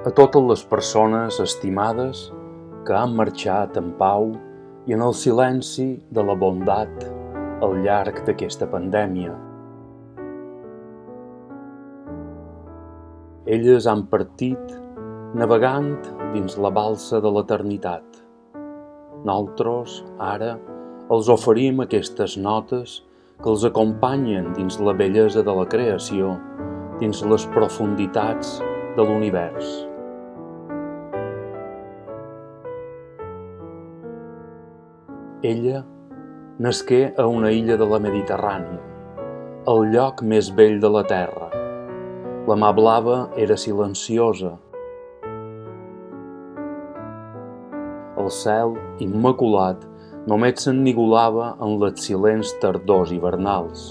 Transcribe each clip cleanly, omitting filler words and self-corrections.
A totes les persones estimades que han marxat en pau i en el silenci de la bondat al llarg d'aquesta pandèmia. Elles han partit navegant dins la balsa de l'eternitat. Nosaltres, ara, els oferim aquestes notes que els acompanyen dins la bellesa de la creació, dins les profunditats de l'univers. Ella nasqué a una illa de la Mediterrània, el lloc més bell de la terra. La mar blava era silenciosa. El cel, immaculat, només s'ennigolava en les silents tardors hivernals.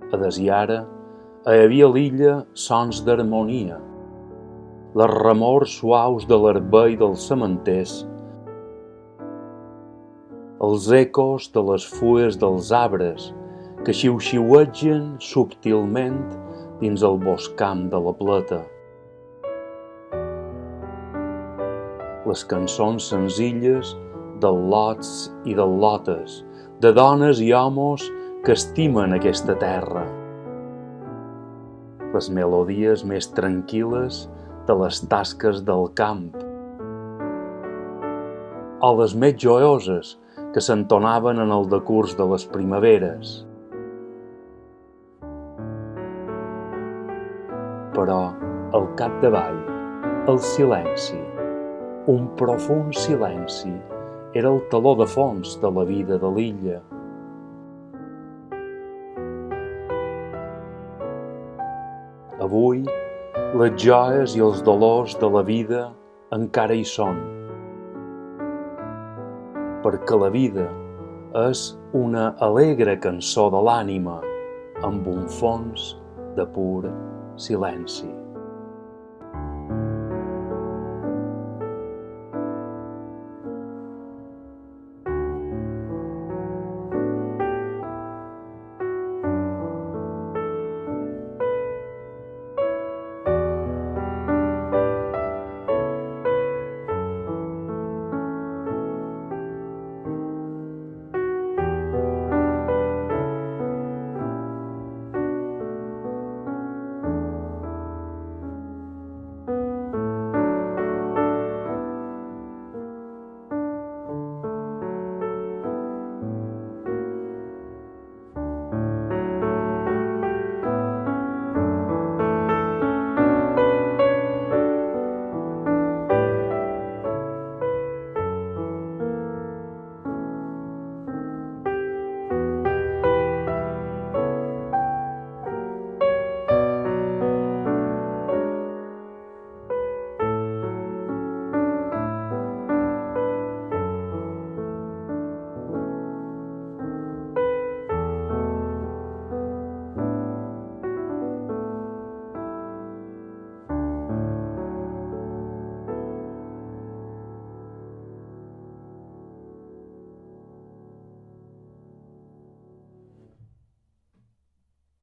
A Desiara hi havia a l'illa sons d'harmonia, les remors suaus de l'herbei dels sementers, els ecos de les fulles dels arbres que xiuxiuegen subtilment dins el boscam de la plata. Les cançons senzilles d'al·lots i d'al·lotes, de dones i homes que estimen aquesta terra. Les melodies més tranquil·les de les tasques del camp, o les més joioses que s'entonaven en el decurs de les primaveres. Però, al capdavall, el silenci, un profund silenci, era el teló de fons de la vida de l'illa. Avui, les joies i els dolors de la vida encara hi són, perquè la vida és una alegre cançó de l'ànima amb un fons de pur silenci.